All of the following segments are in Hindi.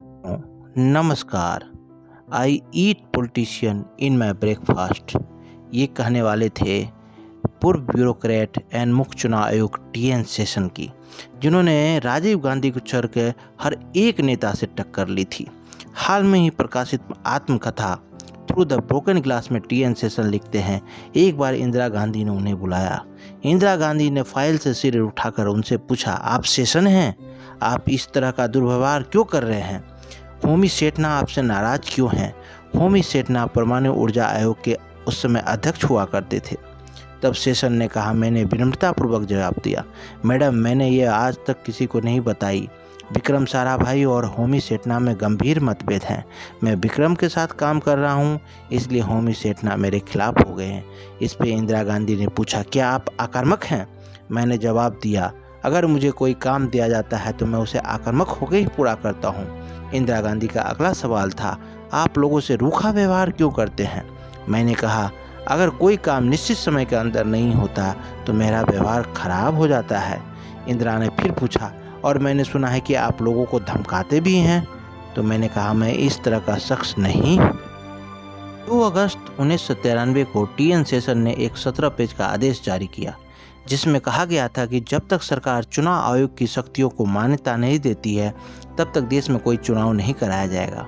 नमस्कार। आई ईट पॉलिटिशियन इन माई ब्रेकफास्ट, ये कहने वाले थे पूर्व ब्यूरोक्रेट एंड मुख्य चुनाव आयुक्त टीएन शेषन की, जिन्होंने राजीव गांधी को छोड़ के हर एक नेता से टक्कर ली थी। हाल में ही प्रकाशित आत्मकथा थ्रू द ब्रोकन ग्लास में टीएन शेषन लिखते हैं, एक बार इंदिरा गांधी ने उन्हें बुलाया। इंदिरा गांधी ने फाइल से सिर उठाकर उनसे पूछा, आप शेषन हैं? आप इस तरह का दुर्व्यवहार क्यों कर रहे हैं? होमी सेठना आपसे नाराज क्यों हैं? होमी सेठना परमाणु ऊर्जा आयोग के उस समय अध्यक्ष हुआ करते थे। तब शेषन ने कहा, मैंने विनम्रतापूर्वक जवाब दिया, मैडम मैंने ये आज तक किसी को नहीं बताई। विक्रम साराभाई और होमी सेठना में गंभीर मतभेद हैं। मैं विक्रम के साथ काम कर रहा हूँ, इसलिए होमी सेठना मेरे खिलाफ हो गए हैं। इस पे इंदिरा गांधी ने पूछा, क्या आप आक्रामक हैं? मैंने जवाब दिया, अगर मुझे कोई काम दिया जाता है तो मैं उसे आक्रामक होकर ही पूरा करता हूँ। इंदिरा गांधी का अगला सवाल था, आप लोगों से रूखा व्यवहार क्यों करते हैं? मैंने कहा, अगर कोई काम निश्चित समय के अंदर नहीं होता तो मेरा व्यवहार खराब हो जाता है। इंदिरा ने फिर पूछा, और मैंने सुना है कि आप लोगों को धमकाते भी हैं। तो मैंने कहा, मैं इस तरह का शख्स नहीं। 2 अगस्त 1993 को टीएन शेषन ने एक 17 पेज का आदेश जारी किया, जिसमें कहा गया था कि जब तक सरकार चुनाव आयोग की शक्तियों को मान्यता नहीं देती है, तब तक देश में कोई चुनाव नहीं कराया जाएगा।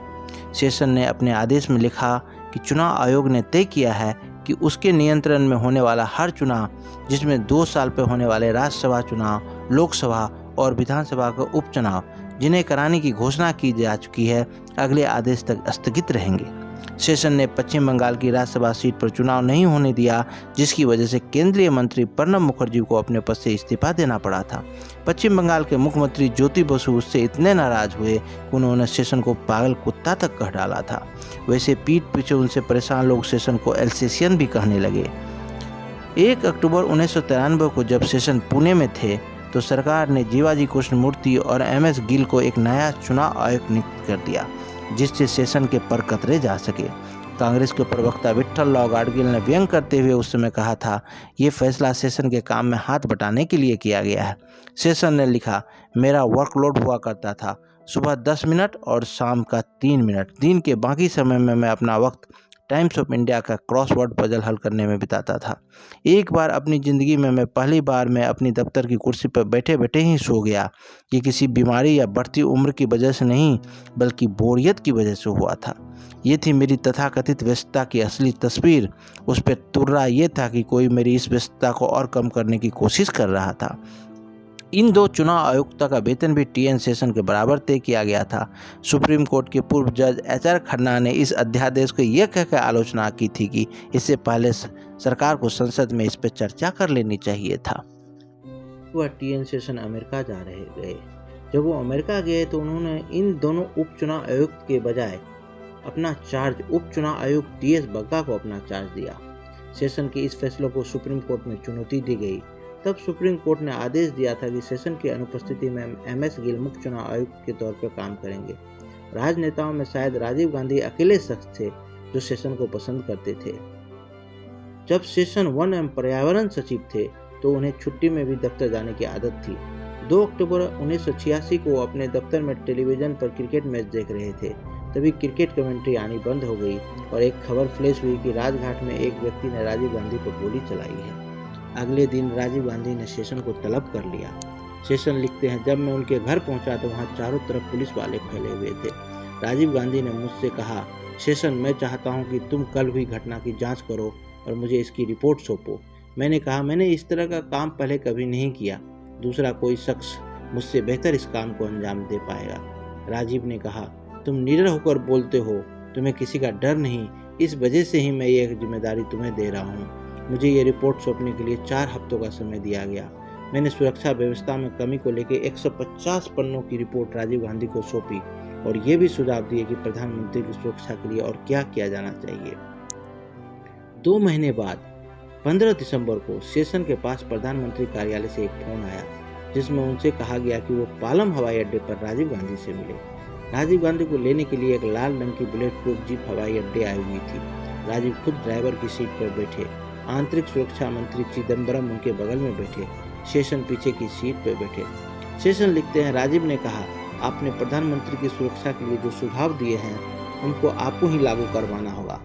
शेषन ने अपने आदेश में लिखा कि चुनाव आयोग ने तय किया है कि उसके नियंत्रण में होने वाला हर चुनाव, जिसमें 2 साल पर होने वाले राज्यसभा चुनाव, लोकसभा और विधानसभा के उपचुनाव, जिन्हें कराने की घोषणा की जा चुकी है, अगले आदेश तक स्थगित रहेंगे। शेषन ने पश्चिम बंगाल की राज्यसभा सीट पर चुनाव नहीं होने दिया, जिसकी वजह से केंद्रीय मंत्री प्रणब मुखर्जी को अपने पद से इस्तीफा देना पड़ा था। पश्चिम बंगाल के मुख्यमंत्री ज्योति बसु उससे इतने नाराज हुए कि उन्होंने शेषन को पागल कुत्ता तक कह डाला था। वैसे पीठ पीछे उनसे परेशान लोग शेषन को एल्सेशियन भी कहने लगे। 1 अक्टूबर 1993 को जब शेषन पुणे में थे तो सरकार ने जीवाजी कृष्णमूर्ति और एमएस गिल को एक नया चुनाव आयुक्त नियुक्त कर दिया, जिससे शेषन के पर कतरे जा सके। कांग्रेस के प्रवक्ता विट्ठल राव गाडगिल ने व्यंग करते हुए उस समय कहा था, ये फैसला शेषन के काम में हाथ बटाने के लिए किया गया है। शेषन ने लिखा, मेरा वर्कलोड हुआ करता था सुबह 10 मिनट और शाम का 3 मिनट। दिन के बाकी समय में मैं अपना वक्त टाइम्स ऑफ इंडिया का क्रॉसवर्ड पजल हल करने में बिताता था। एक बार अपनी ज़िंदगी में मैं पहली बार मैं अपनी दफ्तर की कुर्सी पर बैठे बैठे ही सो गया। ये किसी बीमारी या बढ़ती उम्र की वजह से नहीं, बल्कि बोरियत की वजह से हुआ था। ये थी मेरी तथाकथित व्यस्तता की असली तस्वीर। उस पर तुर्रा ये था कि कोई मेरी इस व्यस्तता को और कम करने की कोशिश कर रहा था। इन 2 चुनाव आयुक्तों का वेतन भी टीएन शेषन के बराबर तय किया गया था। सुप्रीम कोर्ट के पूर्व जज एचआर खन्ना ने इस अध्यादेश को यह कहकर आलोचना की थी कि इससे पहले सरकार को संसद में इस पर चर्चा कर लेनी चाहिए था। वह टीएन शेषन अमेरिका जा रहे गए। जब वो अमेरिका गए तो उन्होंने इन दोनों उपचुनाव आयुक्त के बजाय अपना चार्ज उपचुनाव आयुक्त टीएस बग्गा को अपना चार्ज दिया। शेषन के इस फैसले को सुप्रीम कोर्ट में चुनौती दी गई। तब सुप्रीम कोर्ट ने आदेश दिया था कि शेषन की अनुपस्थिति में एमएस गिल मुख्य चुनाव आयुक्त के तौर पर काम करेंगे। राजनेताओं में शायद राजीव गांधी अकेले शख्स थे जो शेषन को पसंद करते थे। जब शेषन वन एवं पर्यावरण सचिव थे तो उन्हें छुट्टी में भी दफ्तर जाने की आदत थी। 2 अक्टूबर 1986 को अपने दफ्तर में टेलीविजन पर क्रिकेट मैच देख रहे थे, तभी क्रिकेट कमेंट्री आनी बंद हो गई और एक खबर फ्लैश हुई कि राजघाट में एक व्यक्ति ने राजीव गांधी पर गोली चलाई है। अगले दिन राजीव गांधी ने शेषन को तलब कर लिया। शेषन लिखते हैं, जब मैं उनके घर पहुंचा तो वहां चारों तरफ पुलिस वाले फैले हुए थे। राजीव गांधी ने मुझसे कहा, शेषन मैं चाहता हूं कि तुम कल हुई घटना की जांच करो और मुझे इसकी रिपोर्ट सौंपो। मैंने कहा, मैंने इस तरह का काम पहले कभी नहीं किया, दूसरा कोई शख्स मुझसे बेहतर इस काम को अंजाम दे पाएगा। राजीव ने कहा, तुम निडर होकर बोलते हो, तुम्हें किसी का डर नहीं, इस वजह से ही मैं ये जिम्मेदारी तुम्हें दे रहा हूँ। मुझे ये रिपोर्ट सौंपने के लिए 4 हफ्तों का समय दिया गया। मैंने सुरक्षा व्यवस्था में कमी को लेकर 150 पन्नों की रिपोर्ट राजीव गांधी को सौंपी और ये भी सुझाव दिए कि प्रधानमंत्री की सुरक्षा के लिए और क्या किया जाना चाहिए। 2 महीने बाद 15 दिसंबर को शेषन के पास प्रधानमंत्री कार्यालय से एक फोन आया, जिसमें उनसे कहा गया कि वो पालम हवाई अड्डे पर राजीव गांधी से मिले। राजीव गांधी को लेने के लिए एक लाल रंग की बुलेट प्रूफ जीप हवाई अड्डे आई हुई थी। राजीव खुद ड्राइवर की सीट पर बैठे, आंतरिक सुरक्षा मंत्री चिदम्बरम उनके बगल में बैठे, शेषन पीछे की सीट पर बैठे। शेषन लिखते हैं, राजीव ने कहा, आपने प्रधानमंत्री की सुरक्षा के लिए जो सुझाव दिए हैं उनको आपको ही लागू करवाना होगा।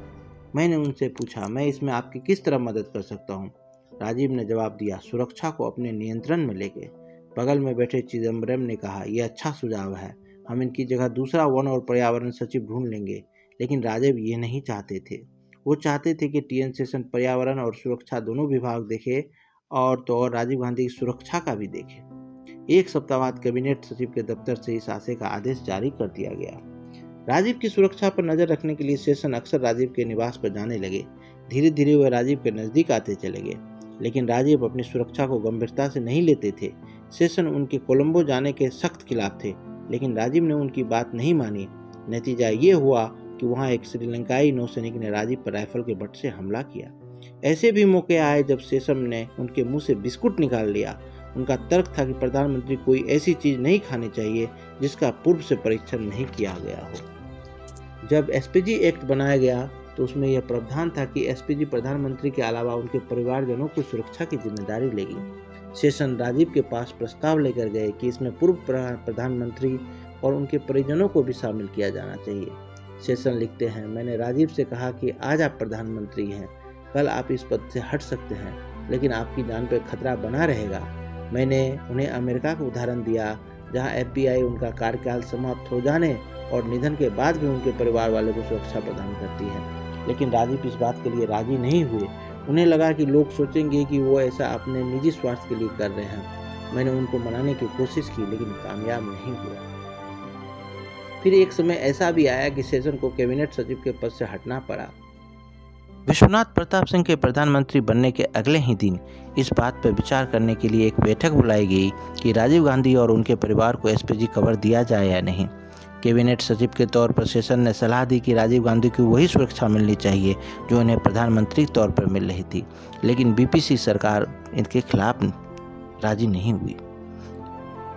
मैंने उनसे पूछा, मैं इसमें आपकी किस तरह मदद कर सकता हूँ? राजीव ने जवाब दिया, सुरक्षा को अपने नियंत्रण में लेके। बगल में बैठे चिदम्बरम ने कहा, यह अच्छा सुझाव है, हम इनकी जगह दूसरा वन और पर्यावरण सचिव ढूंढ लेंगे। लेकिन राजीव ये नहीं चाहते थे। वो चाहते थे कि टीएन शेषन पर्यावरण और सुरक्षा दोनों विभाग देखे, और तो और राजीव गांधी की सुरक्षा का भी देखे। एक सप्ताह बाद कैबिनेट सचिव के दफ्तर से इस आशय का आदेश जारी कर दिया गया। राजीव की सुरक्षा पर नजर रखने के लिए शेषन अक्सर राजीव के निवास पर जाने लगे। धीरे धीरे वह राजीव के नजदीक आते चले गए, लेकिन राजीव अपनी सुरक्षा को गंभीरता से नहीं लेते थे। शेषन उनके कोलंबो जाने के सख्त खिलाफ थे, लेकिन राजीव ने उनकी बात नहीं मानी। नतीजा ये हुआ कि वहां एक श्रीलंकाई नौसैनिक ने राजीव पर राइफल के बट से हमला किया। ऐसे भी मौके आए जब शेषन ने उनके मुंह से बिस्कुट निकाल लिया। उनका तर्क था कि प्रधानमंत्री कोई ऐसी चीज नहीं खानी चाहिए जिसका पूर्व से परीक्षण नहीं किया गया हो। जब एसपीजी एक्ट बनाया गया तो उसमें यह प्रावधान था कि एसपीजी प्रधानमंत्री के अलावा उनके परिवारजनों की सुरक्षा की जिम्मेदारी लेगी। शेषन राजीव के पास प्रस्ताव लेकर गए कि इसमें पूर्व प्रधानमंत्री और उनके परिजनों को भी शामिल किया जाना चाहिए। शेषन लिखते हैं, मैंने राजीव से कहा कि आज आप प्रधानमंत्री हैं, कल आप इस पद से हट सकते हैं, लेकिन आपकी जान पर खतरा बना रहेगा। मैंने उन्हें अमेरिका का उदाहरण दिया, जहां एफबीआई उनका कार्यकाल समाप्त हो जाने और निधन के बाद भी उनके परिवार वालों को सुरक्षा प्रदान करती है। लेकिन राजीव इस बात के लिए राजी नहीं हुए। उन्हें लगा कि लोग सोचेंगे कि वो ऐसा अपने निजी स्वार्थ के लिए कर रहे हैं। मैंने उनको मनाने की कोशिश की, लेकिन कामयाब नहीं हुआ। फिर एक समय ऐसा भी आया कि शेषन को कैबिनेट सचिव के पद से हटना पड़ा। विश्वनाथ प्रताप सिंह के प्रधानमंत्री बनने के अगले ही दिन इस बात पर विचार करने के लिए एक बैठक बुलाई गई कि राजीव गांधी और उनके परिवार को एसपीजी कवर दिया जाए या नहीं। कैबिनेट सचिव के तौर पर शेषन ने सलाह दी कि राजीव गांधी को वही सुरक्षा मिलनी चाहिए जो उन्हें प्रधानमंत्री के तौर पर मिल रही थी, लेकिन बीपीसी सरकार इनके खिलाफ राजी नहीं हुई।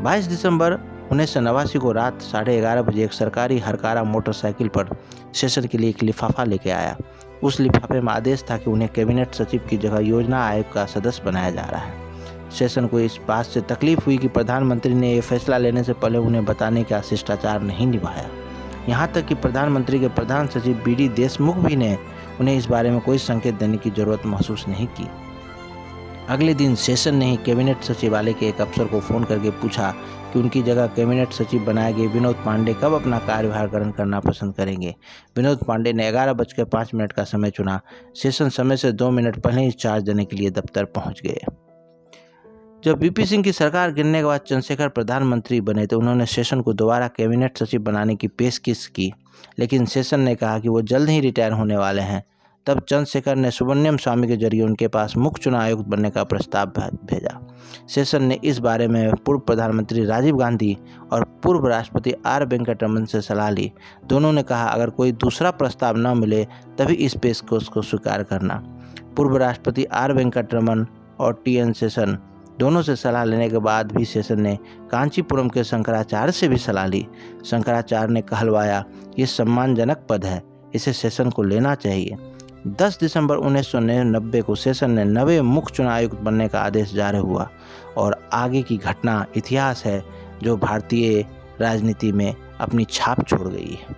22 दिसंबर 1989 को रात 11:30 बजे एक सरकारी हरकारा मोटरसाइकिल पर शेषन के लिए एक लिफाफा लेके आया। उस लिफाफे में आदेश था कि उन्हें कैबिनेट सचिव की जगह योजना आयोग का सदस्य बनाया जा रहा है। शेषन को इस बात से तकलीफ हुई कि प्रधानमंत्री ने यह फैसला लेने से पहले उन्हें बताने का शिष्टाचार नहीं निभाया। यहाँ तक कि प्रधानमंत्री के प्रधान सचिव बीडी देशमुख भी ने उन्हें इस बारे में कोई संकेत देने की जरूरत महसूस नहीं की। अगले दिन शेषन ने ही कैबिनेट सचिवालय के एक अफसर को फोन करके पूछा कि उनकी जगह कैबिनेट सचिव बनाए गए विनोद पांडे कब अपना कार्यभार ग्रहण करना पसंद करेंगे। विनोद पांडे ने 11:05 का समय चुना। शेषन समय से 2 मिनट पहले ही चार्ज देने के लिए दफ्तर पहुंच गए। जब वीपी सिंह की सरकार गिरने के बाद चंद्रशेखर प्रधानमंत्री बने तो उन्होंने शेषन को दोबारा कैबिनेट सचिव बनाने की पेशकश की, लेकिन शेषन ने कहा कि वो जल्द ही रिटायर होने वाले हैं। तब चंद्रशेखर ने सुब्रमण्यम स्वामी के जरिए उनके पास मुख्य चुनाव आयुक्त बनने का प्रस्ताव भेजा। शेषन ने इस बारे में पूर्व प्रधानमंत्री राजीव गांधी और पूर्व राष्ट्रपति आर वेंकटरमन से सलाह ली। दोनों ने कहा अगर कोई दूसरा प्रस्ताव न मिले तभी इस पेशकश को स्वीकार करना। पूर्व राष्ट्रपति आर वेंकटरमन और टीएन शेषन दोनों से सलाह लेने के बाद भी शेषन ने कांचीपुरम के शंकराचार्य से भी सलाह ली। शंकराचार्य ने कहलवाया, ये सम्मानजनक पद है, इसे शेषन को लेना चाहिए। 10 दिसंबर 1990 को शेषन ने नवे मुख्य चुनाव आयुक्त बनने का आदेश जारी हुआ और आगे की घटना इतिहास है जो भारतीय राजनीति में अपनी छाप छोड़ गई है।